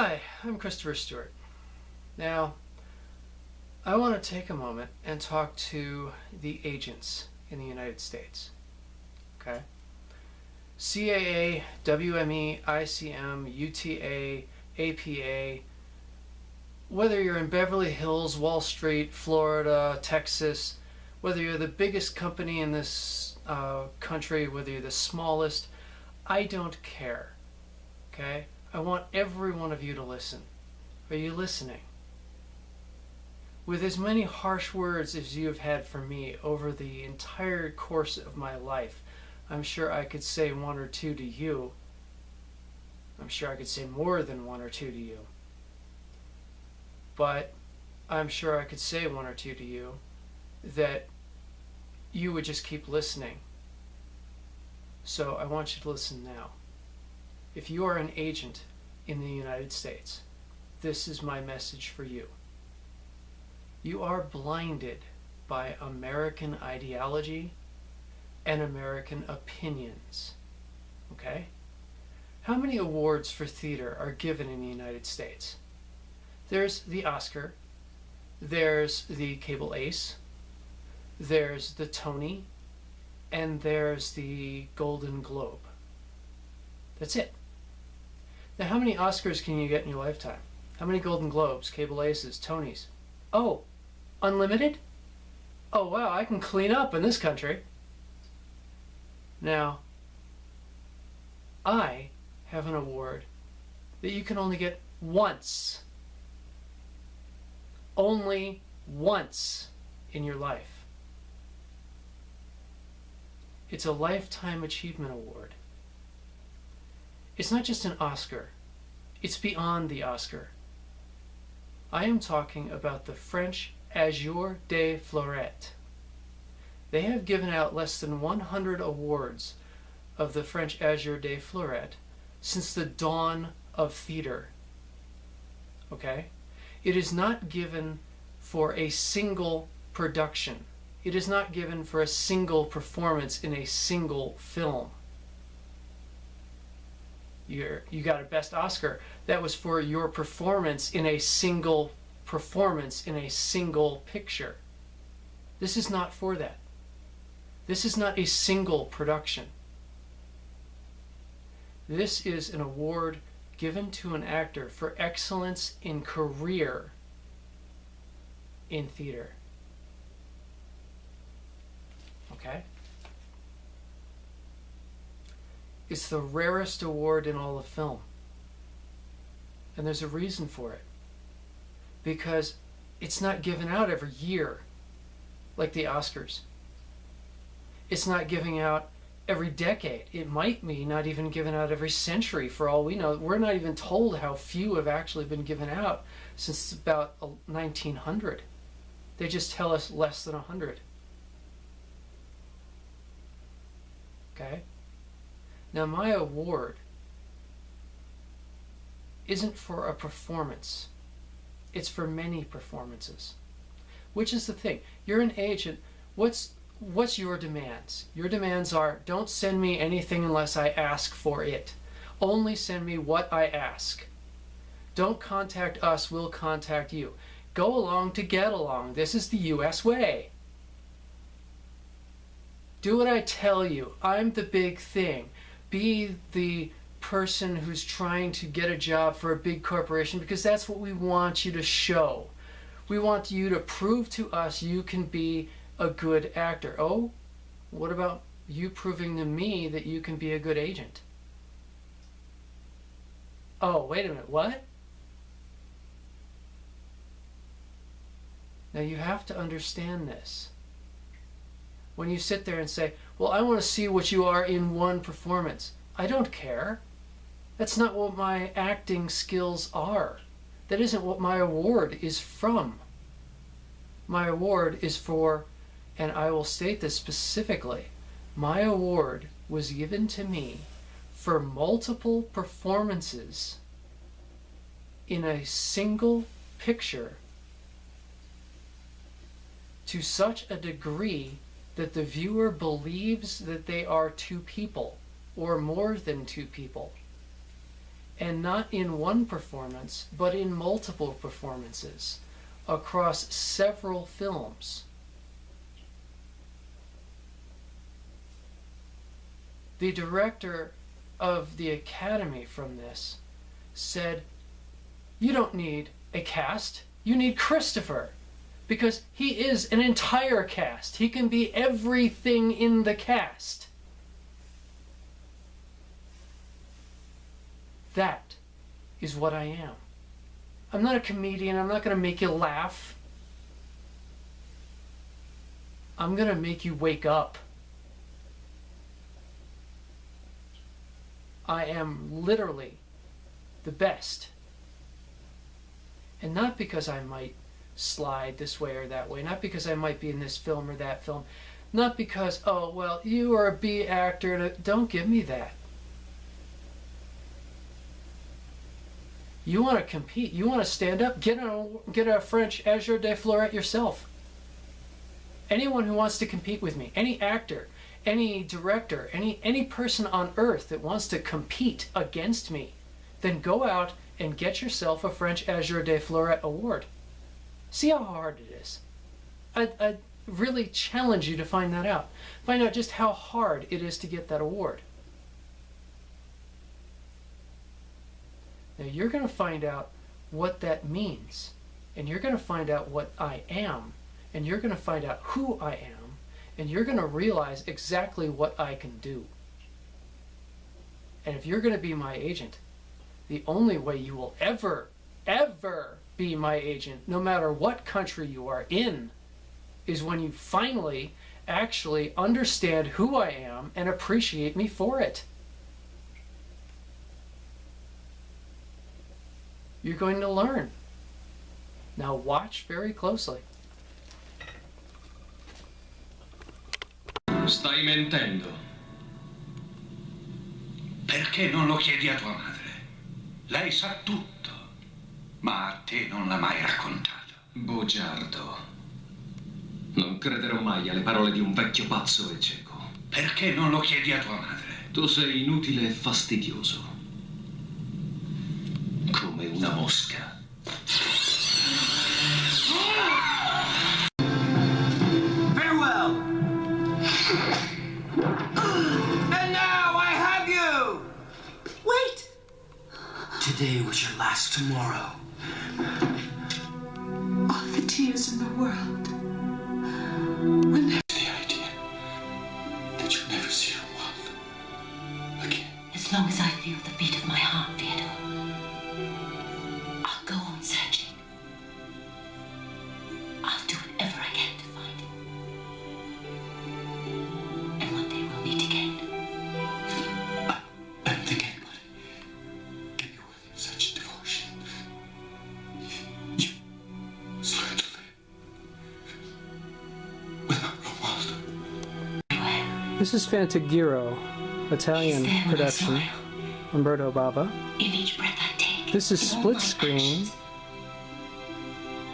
Hi, I'm Christopher Stewart. Now, I want to take a moment and talk to the agents in the United States. Okay? CAA, WME, ICM, UTA, APA, whether you're in Beverly Hills, Wall Street, Florida, Texas, whether you're the biggest company in this country, whether you're the smallest, I don't care. Okay? I want every one of you to listen. Are you listening? With as many harsh words as you have had from me over the entire course of my life, I'm sure I could say one or two to you. I'm sure I could say more than one or two to you. But I'm sure I could say one or two to you that you would just keep listening. So I want you to listen now. If you are an agent in the United States, this is my message for you. You are blinded by American ideology and American opinions. Okay? How many awards for theater are given in the United States? There's the Oscar, there's the Cable Ace, there's the Tony, and there's the Golden Globe. That's it. Now, how many Oscars can you get in your lifetime? How many Golden Globes, Cable Aces, Tonys? Oh, unlimited? Oh, wow, I can clean up in this country. Now, I have an award that you can only get once. Only once in your life. It's a Lifetime Achievement Award. It's not just an Oscar. It's beyond the Oscar. I am talking about the French Azure De Florette. They have given out less than 100 awards of the French Azure De Florette since the dawn of theater. Okay? It is not given for a single production. It is not given for a single performance in a single film. You got a Best Oscar. That was for your performance in a single performance in a single picture. This is not for that. This is not a single production. This is an award given to an actor for excellence in career in theater. Okay? It's the rarest award in all of film. And there's a reason for it. Because it's not given out every year like the Oscars. It's not given out every decade. It might be not even given out every century for all we know. We're not even told how few have actually been given out since about 1900. They just tell us less than 100. Okay? Now, my award isn't for a performance. It's for many performances. Which is the thing. You're an agent. What's your demands? Your demands are, don't send me anything unless I ask for it. Only send me what I ask. Don't contact us, we'll contact you. Go along to get along. This is the US way. Do what I tell you. I'm the big thing. Be the person who's trying to get a job for a big corporation because that's what we want you to show. We want you to prove to us you can be a good actor. Oh, what about you proving to me that you can be a good agent? Oh, wait a minute, what? Now you have to understand this. When you sit there and say, well, I want to see what you are in one performance. I don't care. That's not what my acting skills are. That isn't what my award is from. My award is for, and I will state this specifically, my award was given to me for multiple performances in a single picture to such a degree that the viewer believes that they are two people or more than two people. and not in one performance, but in multiple performances across several films. The director of the Academy from this said, "You don't need a cast, you need Christopher, because he is an entire cast. He can be everything in the cast." That is what I am. I'm not a comedian. I'm not going to make you laugh. I'm going to make you wake up. I am literally the best. And not because I might slide this way or that way, not because I might be in this film or that film, not because, oh, well, you are a B actor. Don't give me that. You want to compete, you want to stand up, get a French Azure De Florette yourself. Anyone who wants to compete with me, any actor, any director, any person on earth that wants to compete against me, then go out and get yourself a French Azure De Florette award. See how hard it is. I really challenge you to find that out. Find out just how hard it is to get that award. Now you're going to find out what that means, and you're going to find out what I am, and you're going to find out who I am, and you're going to realize exactly what I can do. And if you're going to be my agent, the only way you will ever be my agent, no matter what country you are in, is when you finally actually understand who I am and appreciate me for it. You're going to learn. Now watch very closely. Stai mentendo. Perché non lo chiedi a tua madre? Lei sa tutto, ma a te non l'ha mai raccontato. Bugiardo. Non crederò mai alle parole di un vecchio pazzo e cieco. Perché non lo chiedi a tua madre? Tu sei inutile e fastidioso. Come una mosca. Farewell! And now I have you! Wait! Today was your last tomorrow. All the tears in the world. When The idea that you'll never see your wife again. as long as I feel the beat of my heart, Theodore, I'll go on searching. I'll do whatever I can to find him. And one day we'll meet again. I don't think anybody can be worthy of such devotion. You learn to live without Romualdo. This is Fantagiro, Italian He's there when I production, smile. Umberto Bava. In each breath I take. This is in all split my screen. actions,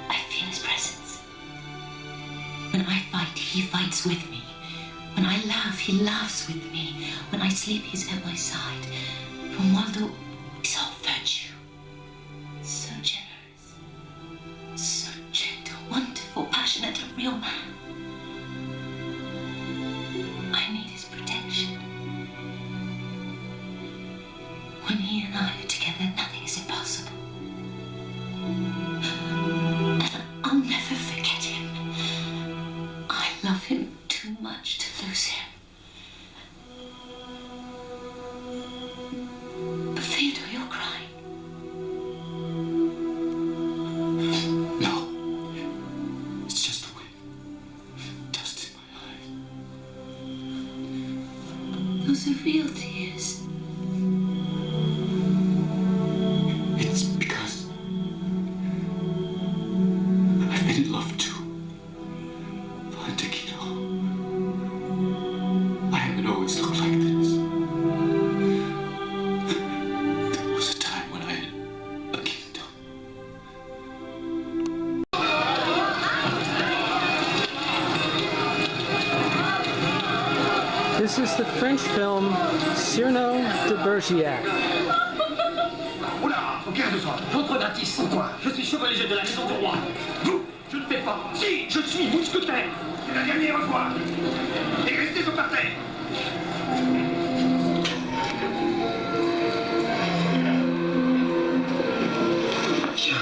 I feel his presence. When I fight, he fights with me. When I laugh, he laughs with me. When I sleep, he's at my side. Romualdo is all virtue. So generous. So gentle, wonderful, passionate, a real man. I need his protection. When he and I are together, nothing is impossible. And I'll never forget him. I love him too much to lose him. But Theodore, you're crying. No. It's just the wind. Dust in my eyes. Those are real tears. It's because I've been in love too. Fantagiro. I haven't always looked like this. There was a time when I had a kingdom. This is the French film Cyrano de Bergerac. 15 ce soir. Votre Natis. Pourquoi? Je suis chevalier de la maison du roi. Vous? Je ne fais pas. Si, je suis mousquetaire. C'est la dernière fois. Et restez sur par terre. Tiens.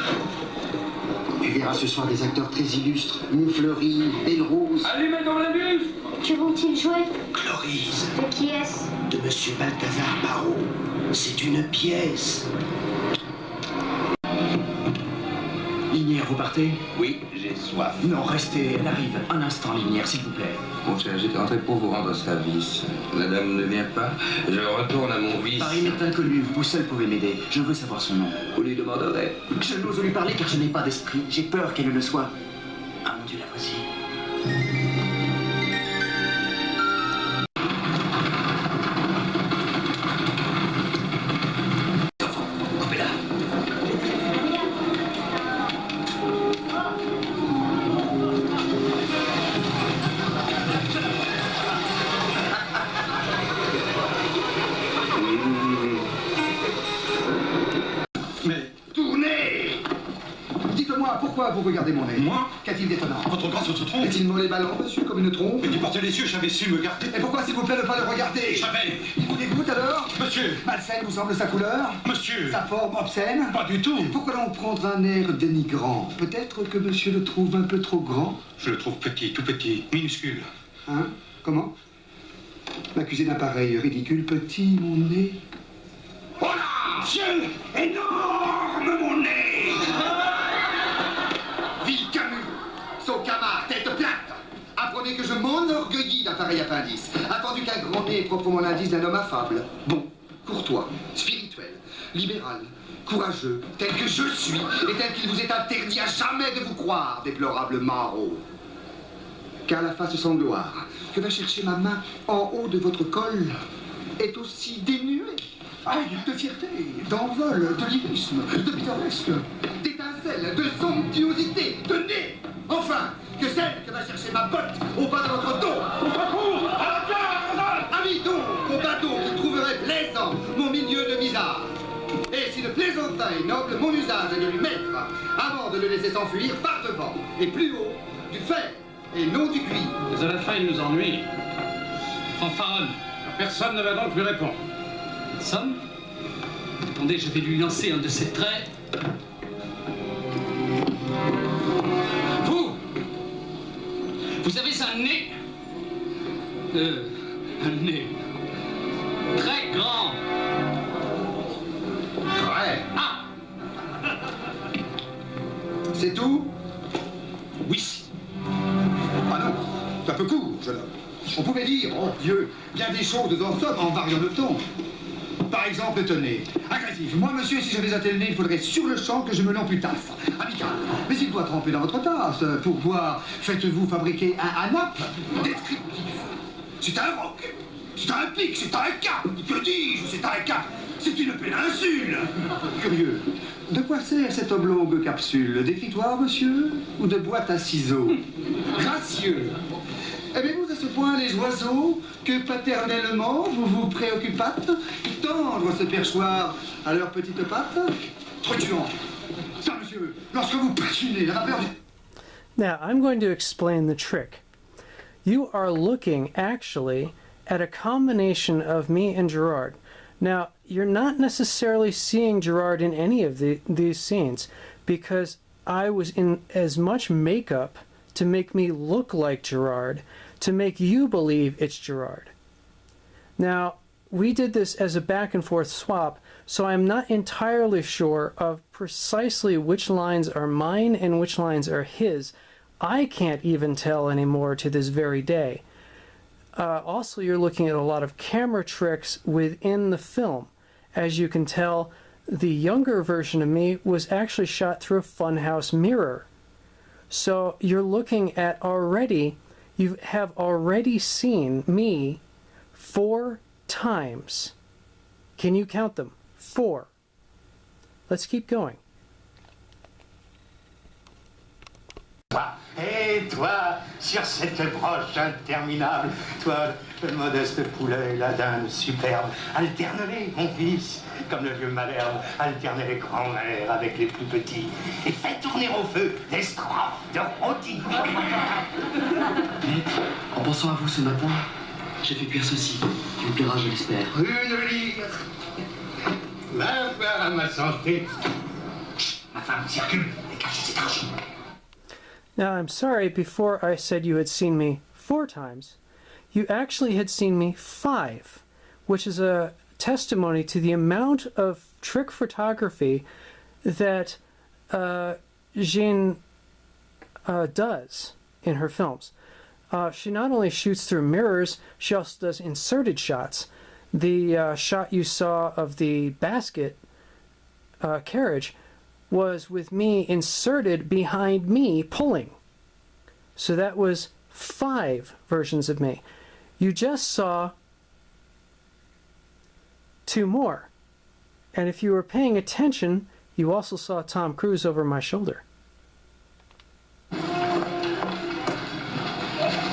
Tu verras ce soir des acteurs très illustres. Montfleury, Belle Rose. Allumez dans la buse. Que vont-ils jouer? Chloris. De qui est-ce? De Monsieur Balthazar Barrault. C'est une pièce. Linière, vous partez? Oui, j'ai soif. Non, restez. Elle arrive. Un instant, Linière, s'il vous plaît. Mon cher, j'étais entré pour vous rendre service. La dame ne vient pas. Je retourne à mon vice. Paris m'est inconnu. Vous seul pouvez m'aider. Je veux savoir son nom. Vous lui demanderez. Je n'ose lui parler car je n'ai pas d'esprit. J'ai peur qu'elle ne le soit. Ah mon Dieu, la voici. Enfants, coupez-la. Mais tournez! Dites-moi, pourquoi vous regardez mon nez? Moi? Qu'a-t-il d'étonnant? Votre grâce se trompe. Est-il mollet ballon, monsieur, comme une trompe? Mais du porter les cieux, j'avais su me garder. Et pourquoi, s'il vous plaît, ne pas le regarder? Jamais. Il vous dégoûte alors? Monsieur. Malsaine vous semble sa couleur? Monsieur. Sa forme obscène? Pas du tout. Pourquoi donc prendre un air dénigrant? Peut-être que monsieur le trouve un peu trop grand? Je le trouve petit, tout petit, minuscule. Hein? Comment? M'accuser d'un pareil ridicule petit, mon nez? Oh là! Ciel! Énorme, mon nez! Ville Camus, Socamar, tête plate. Apprenez que je m'enorgueillis d'un pareil appendice, attendu qu'un grand nez est proprement l'indice d'un homme affable, bon, courtois, spirituel, libéral, courageux, tel que je suis, et tel qu'il vous est interdit à jamais de vous croire, déplorable maraud. Car la face sans gloire que va chercher ma main en haut de votre col est aussi dénuée de fierté, d'envol, de lyrisme, de pittoresque, d'étincelle, de somptuosité, de nez, enfin, que celle que va chercher ma botte au bas de votre dos. Au secours! À la garde! Amis donc, au bateau qui trouverait plaisant mon milieu de visage. Et si le plaisantin est noble, mon usage est de lui mettre, avant de le laisser s'enfuir, par devant, et plus haut, du fer, et non du cuir. Mais à la fin, il nous ennuie. Fanfaronne. Personne ne va donc lui répondre. Personne? Attendez, je vais lui lancer un de ses traits. Vous avez un nez. Un nez. Très grand. Vrai. Ah! C'est tout? Oui. Ah non, c'est un peu court, jeune homme. On pouvait dire, oh Dieu, bien des choses en somme en variant le ton. Par exemple, tenez, agressif. Moi, monsieur, si j'avais un tel nez, il faudrait sur le champ que je me l'amputasse. Amical. Mais il doit tremper dans votre tasse. Pour boire, faites-vous fabriquer un anap descriptif. C'est un roc. C'est un pic. C'est un cap. Que dis-je? C'est un cap. C'est une péninsule. Curieux. De quoi sert cette oblongue capsule? D'écritoire, monsieur? Ou de boîte à ciseaux? Gracieux. Aimez-vous à ce point les oiseaux que paternellement vous vous préoccupâtes de tendre ce perchoir à leurs petites pattes? Truculent. Ça, monsieur, lorsque vous patinez, la vapeur du... Now, I'm going to explain the trick. You are looking, actually, at a combination of me and Gerard. Now, you're not necessarily seeing Gerard in any of these scenes, because I was in as much makeup to make me look like Gerard, to make you believe it's Gerard. Now, we did this as a back and forth swap, so I'm not entirely sure of precisely which lines are mine and which lines are his. I can't even tell anymore to this very day. Also, you're looking at a lot of camera tricks within the film. As you can tell, the younger version of me was actually shot through a funhouse mirror. So you're looking at already, you have already seen me 4 times. Can you count them? 4. Let's keep going. Et toi, sur cette broche interminable, toi, le modeste poulet, la dinde superbe, alterne-les, mon fils, comme le vieux Malherbe alternait les grands-mères avec les plus petits, et fais tourner au feu des strophes de rôti. Maître, en pensant à vous ce matin, j'ai fait cuire ceci, qui vous plaira, je l'espère. Une lyre. Va voir à ma santé. Ma femme circule et cache cet argent. Now, I'm sorry, before I said you had seen me 4 times, you actually had seen me 5, which is a testimony to the amount of trick photography that Jean does in her films. She not only shoots through mirrors, she also does inserted shots. The shot you saw of the basket carriage was with me inserted behind me pulling. So that was 5 versions of me. You just saw 2 more. And if you were paying attention, you also saw Tom Cruise over my shoulder.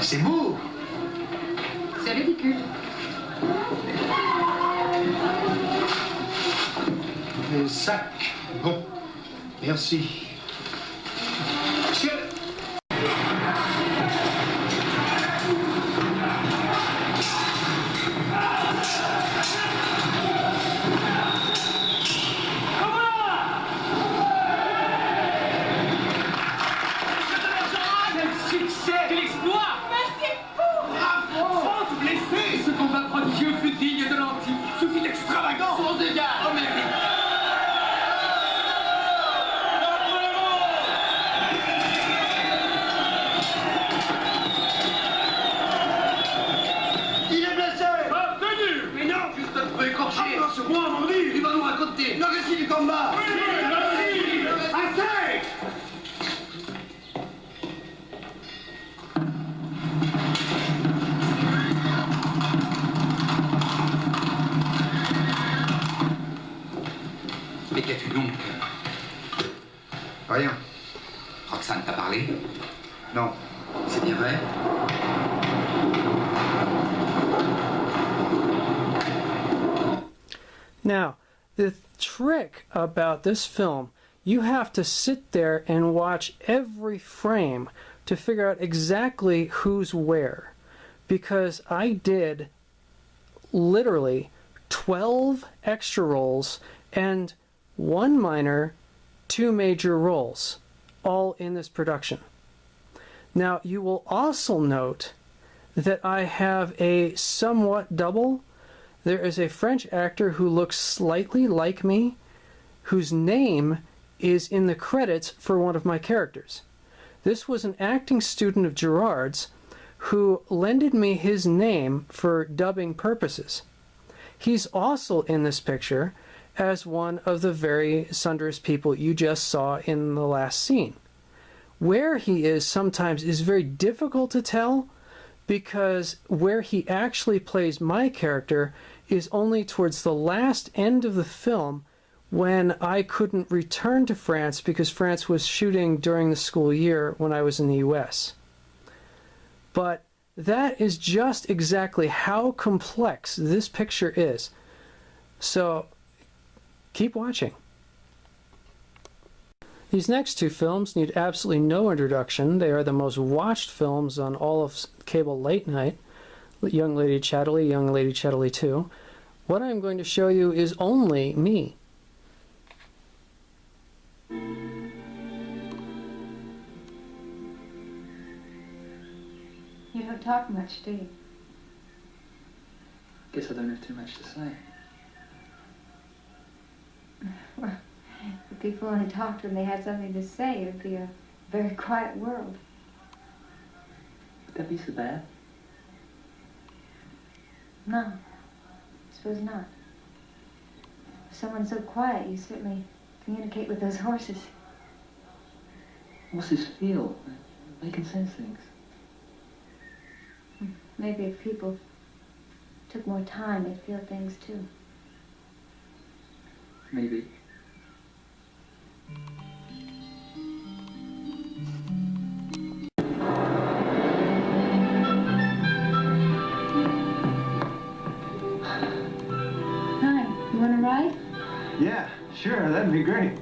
C'est beau. C'est ridicule. Les sacs. Bon. Merci. Monsieur. Le récit du combat. Assez. Mais qu'as-tu donc? Rien. Roxane t'a parlé? Non. C'est bien vrai? Now, the trick about this film, you have to sit there and watch every frame to figure out exactly who's where. Because I did literally 12 extra roles and 1 minor, 2 major roles, all in this production. Now, you will also note that I have a somewhat double. There is a French actor who looks slightly like me, whose name is in the credits for one of my characters. This was an acting student of Gerard's who lended me his name for dubbing purposes. He's also in this picture as one of the very sundress people you just saw in the last scene. Where he is sometimes is very difficult to tell, because where he actually plays my character is only towards the last end of the film, when I couldn't return to France because France was shooting during the school year when I was in the US. But that is just exactly how complex this picture is. So keep watching. These next 2 films need absolutely no introduction. They are the most watched films on all of cable late night. Young Lady Chatterley, Young Lady Chatterley 2. What I'm going to show you is only me. You don't talk much, do you? Guess I don't have too much to say. Well, if people only talked when they had something to say, it would be a very quiet world. Would that be so bad? No, I suppose not. If someone's so quiet, you certainly communicate with those horses. Horses feel. They can sense things. Maybe if people took more time, they'd feel things too. Maybe. Yeah, sure, that'd be great.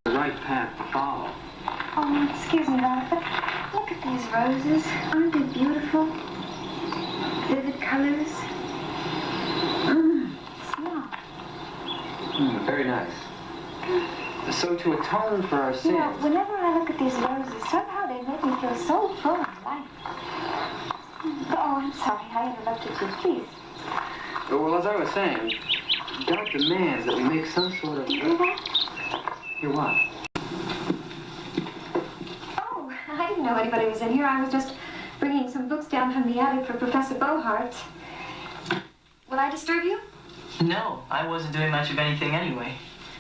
The right path to follow. Oh, excuse me, Robert, but look at these roses. Aren't they beautiful? Vivid colors. Smell. Very nice. So to atone for our You sins. know, whenever I look at these roses, somehow they make me feel so full of life. Oh, I'm sorry, I interrupted you. Please. Well, as I was saying, God demands that we make some sort of... Do you hear that? Hear what? Oh, I didn't know anybody was in here. I was just bringing some books down from the attic for Professor Bohart. Will I disturb you? No, I wasn't doing much of anything anyway.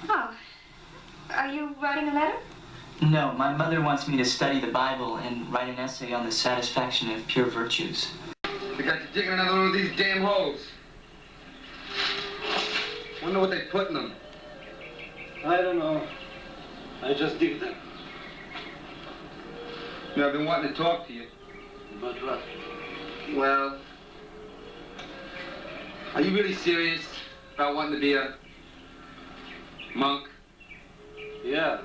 Oh. Are you writing a letter? No, my mother wants me to study the Bible and write an essay on the satisfaction of pure virtues. They got you digging another one of these damn holes. Wonder what they put in them. I don't know. I just dig them. You know, I've been wanting to talk to you. About what? Well, are you really serious about wanting to be a monk? Yeah.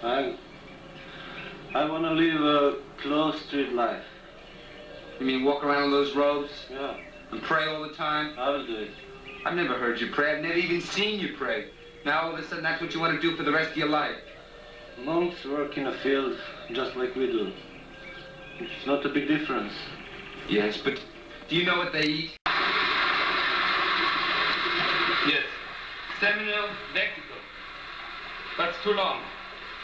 I want to live a close street life. You mean walk around in those robes? Yeah. And pray all the time? I will do it. I've never heard you pray. I've never even seen you pray. Now all of a sudden that's what you want to do for the rest of your life. Monks work in a field just like we do. It's not a big difference. Yes, but do you know what they eat? Yes. Seminal vertical. That's too long.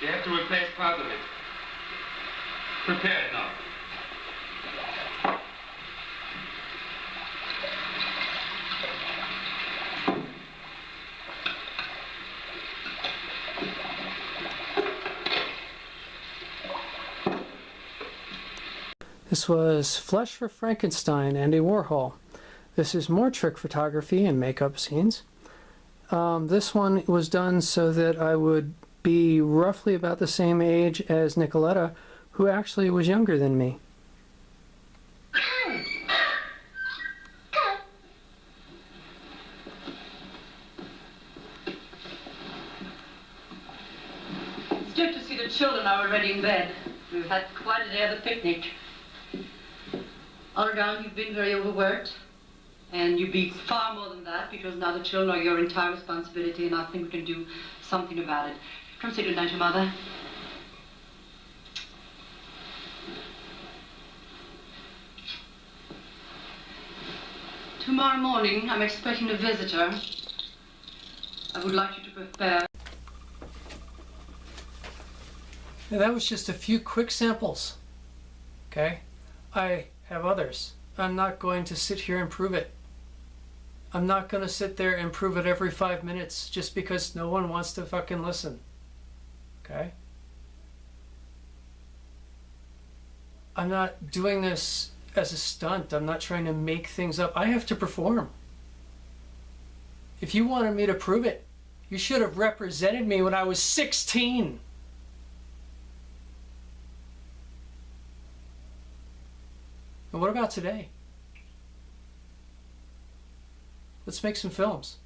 You have to replace part of it. Prepare it now. This was Flesh for Frankenstein, Andy Warhol. This is more trick photography and makeup scenes. This one was done so that I would be roughly about the same age as Nicoletta, who actually was younger than me. It's good to see the children are already in bed. We've had quite a day of the picnic. All around, you've been very overworked. And you'll be far more than that, because now the children are your entire responsibility, and I think we can do something about it. Come say goodnight to Mother. Tomorrow morning, I'm expecting a visitor. I would like you to prepare. Now, that was just a few quick samples. Okay? I have others. I'm not going to sit here and prove it. I'm not going to sit there and prove it every 5 minutes just because no one wants to fucking listen. Okay? I'm not doing this as a stunt. I'm not trying to make things up. I have to perform. If you wanted me to prove it, you should have represented me when I was 16. And what about today? Let's make some films.